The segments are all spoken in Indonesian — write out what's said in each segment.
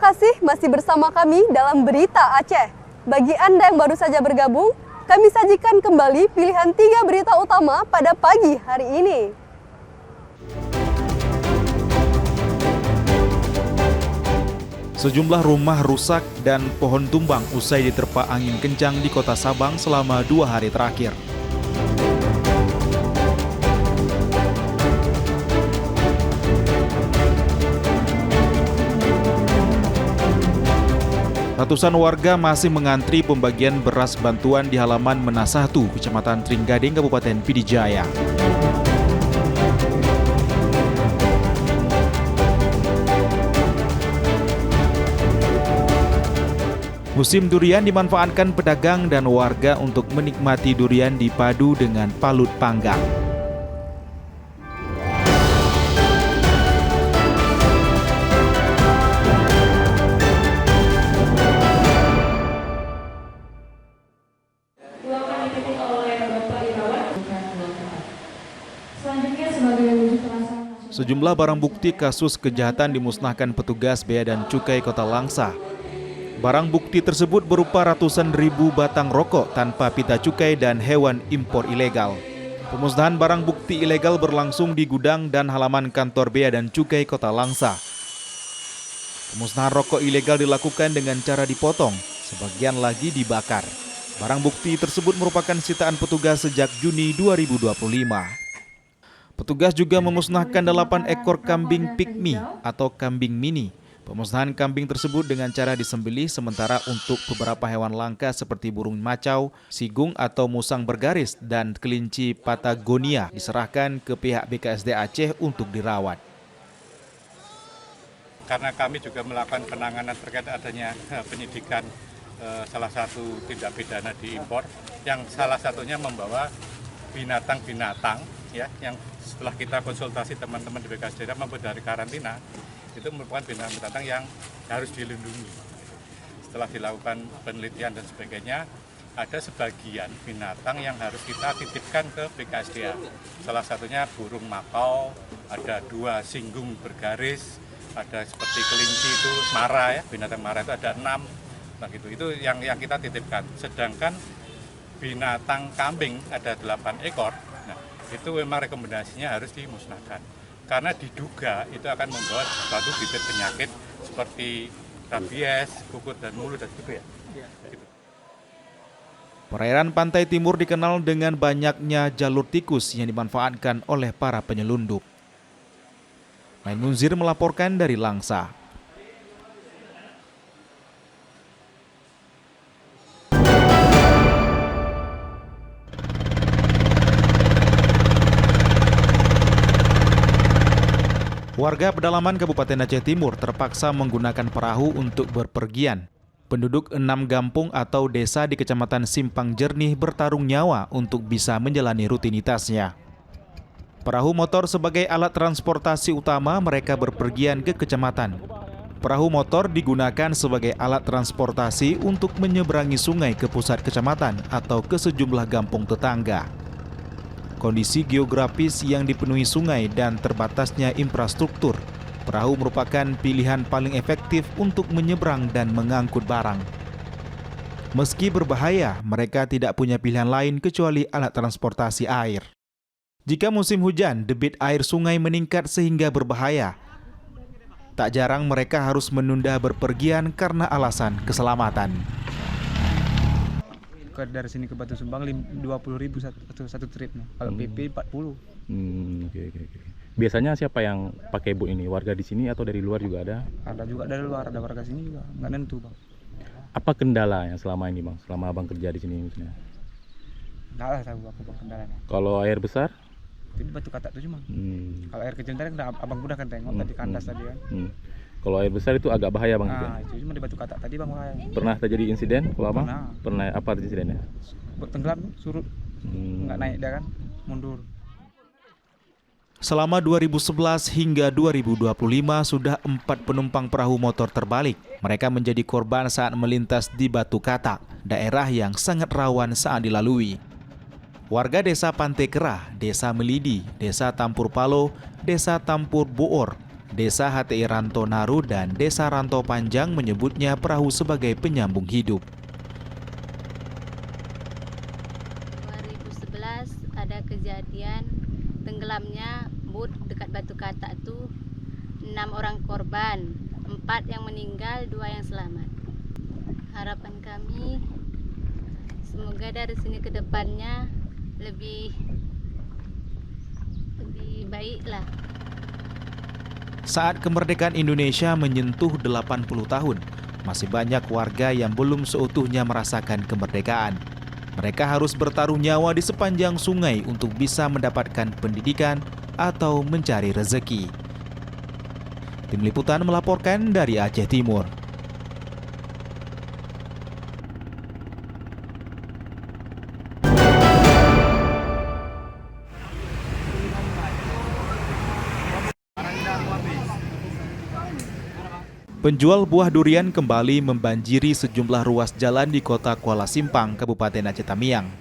kasih masih bersama kami dalam Berita Aceh. Bagi Anda yang baru saja bergabung, kami sajikan kembali pilihan 3 berita utama pada pagi hari ini. Sejumlah rumah rusak dan pohon tumbang usai diterpa angin kencang di kota Sabang selama 2 hari terakhir. Ratusan warga masih mengantri pembagian beras bantuan di halaman Menasah 1, Kecamatan Trenggading, Kabupaten Pidijaya. Musim durian dimanfaatkan pedagang dan warga untuk menikmati durian dipadu dengan palut panggang. Sejumlah barang bukti kasus kejahatan dimusnahkan petugas Bea dan Cukai Kota Langsa. Barang bukti tersebut berupa ratusan ribu batang rokok tanpa pita cukai dan hewan impor ilegal. Pemusnahan barang bukti ilegal berlangsung di gudang dan halaman kantor Bea dan Cukai Kota Langsa. Pemusnahan rokok ilegal dilakukan dengan cara dipotong, sebagian lagi dibakar. Barang bukti tersebut merupakan sitaan petugas sejak Juni 2025. Petugas juga memusnahkan 8 ekor kambing pygmy atau kambing mini. Pemusnahan kambing tersebut dengan cara disembelih, sementara untuk beberapa hewan langka seperti burung macau, sigung atau musang bergaris, dan kelinci Patagonia diserahkan ke pihak BKSD Aceh untuk dirawat. Karena kami juga melakukan penanganan terkait adanya penyidikan salah satu tindak pidana di impor, yang salah satunya membawa binatang-binatang ya, yang setelah kita konsultasi teman-teman di BKSD maupun dari karantina, itu merupakan binatang-binatang yang harus dilindungi. Setelah dilakukan penelitian dan sebagainya, ada sebagian binatang yang harus kita titipkan ke BKSDA. Salah satunya burung makau, ada 2 singgung bergaris, ada seperti kelinci itu mara ya, binatang mara itu ada 6. Nah gitu, itu yang kita titipkan. Sedangkan binatang kambing ada 8 ekor. Nah, itu memang rekomendasinya harus dimusnahkan. Karena diduga itu akan membawa suatu bibit penyakit seperti rabies, kuku dan mulut dan gitu ya. Gitu. Perairan pantai timur dikenal dengan banyaknya jalur tikus yang dimanfaatkan oleh para penyelundup. Main Munzir melaporkan dari Langsa. Warga pedalaman Kabupaten Aceh Timur terpaksa menggunakan perahu untuk berpergian. Penduduk 6 kampung atau desa di Kecamatan Simpang Jernih bertarung nyawa untuk bisa menjalani rutinitasnya. Perahu motor sebagai alat transportasi utama mereka berpergian ke kecamatan. Perahu motor digunakan sebagai alat transportasi untuk menyeberangi sungai ke pusat kecamatan atau ke sejumlah kampung tetangga. Kondisi geografis yang dipenuhi sungai dan terbatasnya infrastruktur, perahu merupakan pilihan paling efektif untuk menyeberang dan mengangkut barang. Meski berbahaya, mereka tidak punya pilihan lain kecuali alat transportasi air. Jika musim hujan, debit air sungai meningkat sehingga berbahaya. Tak jarang mereka harus menunda berpergian karena alasan keselamatan. Dari sini ke Batu Sumbang 20.000 satu tripnya. Kalau PP 40. Oke. Biasanya siapa yang pakai boot ini? Warga di sini atau dari luar juga ada? Ada juga dari luar, ada warga sini juga. Nggak nentu, Bang. Apa kendala yang selama ini, Bang? Selama Abang kerja di sini misalnya? Nggak lah tahu aku, Bang, kendalanya. Kalau air besar? Jadi Batu Katak itu cuma. Kalau air kecil tadi Abang udah kan tengok tadi kandas tadi kan. Kalau air besar itu agak bahaya, Bang. Nah, itu cuma di Batu Katak tadi, Bang, bahaya. Pernah terjadi insiden kalau Abang? Pernah. Apa insidennya? Tenggelam, surut. Nggak naik dia kan, mundur. Selama 2011 hingga 2025 sudah 4 penumpang perahu motor terbalik. Mereka menjadi korban saat melintas di Batu Katak, daerah yang sangat rawan saat dilalui. Warga desa Pantai Kerah, desa Melidi, desa Tampur Palo, desa Tampur Boor, Desa HTI Ranto Naru dan Desa Ranto Panjang menyebutnya perahu sebagai penyambung hidup. 2011 ada kejadian tenggelamnya bot dekat Batu Katak itu 6 orang korban, 4 yang meninggal, 2 yang selamat. Harapan kami semoga dari sini ke depannya lebih baik lah. Saat kemerdekaan Indonesia menyentuh 80 tahun, masih banyak warga yang belum seutuhnya merasakan kemerdekaan. Mereka harus bertaruh nyawa di sepanjang sungai untuk bisa mendapatkan pendidikan atau mencari rezeki. Tim Liputan melaporkan dari Aceh Timur. Penjual buah durian kembali membanjiri sejumlah ruas jalan di kota Kuala Simpang, Kabupaten Aceh Tamiang.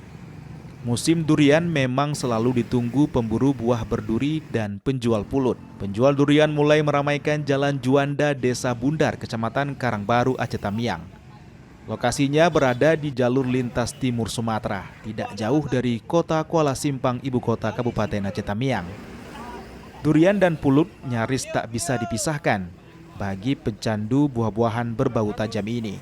Musim durian memang selalu ditunggu pemburu buah berduri dan penjual pulut. Penjual durian mulai meramaikan Jalan Juanda, Desa Bundar, Kecamatan Karangbaru, Aceh Tamiang. Lokasinya berada di jalur lintas timur Sumatera, tidak jauh dari kota Kuala Simpang, ibu kota Kabupaten Aceh Tamiang. Durian dan pulut nyaris tak bisa dipisahkan bagi pecandu buah-buahan berbau tajam ini.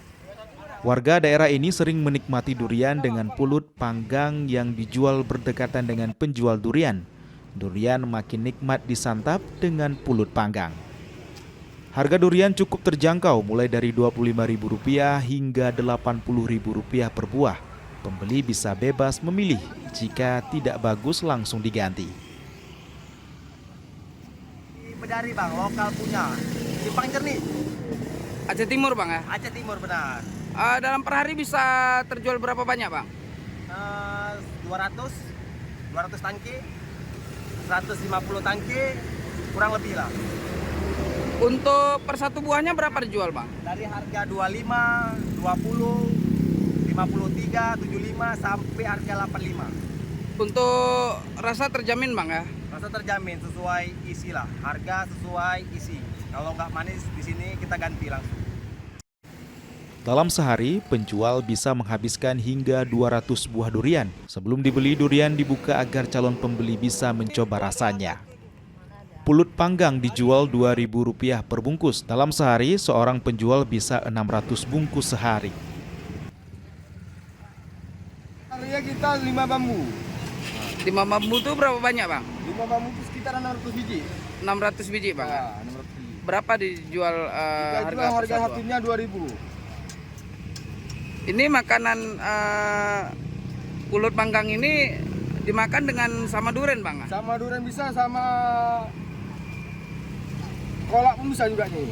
Warga daerah ini sering menikmati durian dengan pulut panggang yang dijual berdekatan dengan penjual durian. Durian makin nikmat disantap dengan pulut panggang. Harga durian cukup terjangkau mulai dari Rp25.000 hingga Rp80.000 per buah. Pembeli bisa bebas memilih, jika tidak bagus langsung diganti. Bedari bang, lokal punya. Simpang Jernih. Aceh Timur bang ya? Aceh Timur benar. Dalam per hari bisa terjual berapa banyak bang? 200 tangki, 150 tangki, kurang lebih lah. Untuk per satu buahnya berapa dijual bang? Dari harga 25, 20, 53, 75 sampai harga 85. Untuk rasa terjamin bang ya? Rasa terjamin sesuai isi lah, harga sesuai isi. Kalau nggak manis di sini kita ganti langsung. Dalam sehari, penjual bisa menghabiskan hingga 200 buah durian. Sebelum dibeli, durian dibuka agar calon pembeli bisa mencoba rasanya. Pulut panggang dijual Rp2.000 per bungkus. Dalam sehari, seorang penjual bisa 600 bungkus sehari. Harinya kita 5 bambu. 5 bambu itu berapa banyak bang? 5 bambu itu sekitar 600 biji. 600 biji bang? Ya, 600 biji. Berapa dijual harga satunya 2.000. Ini makanan pulut panggang ini dimakan dengan sama durian bang? Sama durian bisa, sama kolak pun bisa juga nih.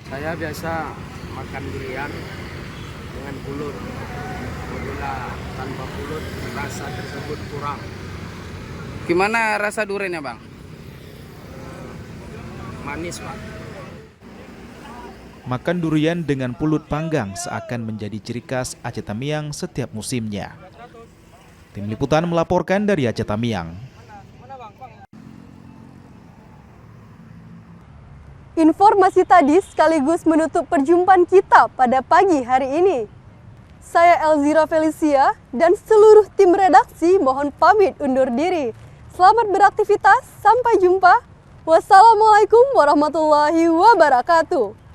Saya biasa makan durian dengan pulut. Apabila tanpa pulut rasa tersebut kurang. Gimana rasa duriannya bang? Manis pak. Makan durian dengan pulut panggang seakan menjadi ciri khas Aceh Tamiang setiap musimnya. Tim Liputan melaporkan dari Aceh Tamiang. Informasi tadi sekaligus menutup perjumpaan kita pada pagi hari ini. Saya Elzira Felicia dan seluruh tim redaksi mohon pamit undur diri. Selamat beraktivitas, sampai jumpa. Wassalamualaikum warahmatullahi wabarakatuh.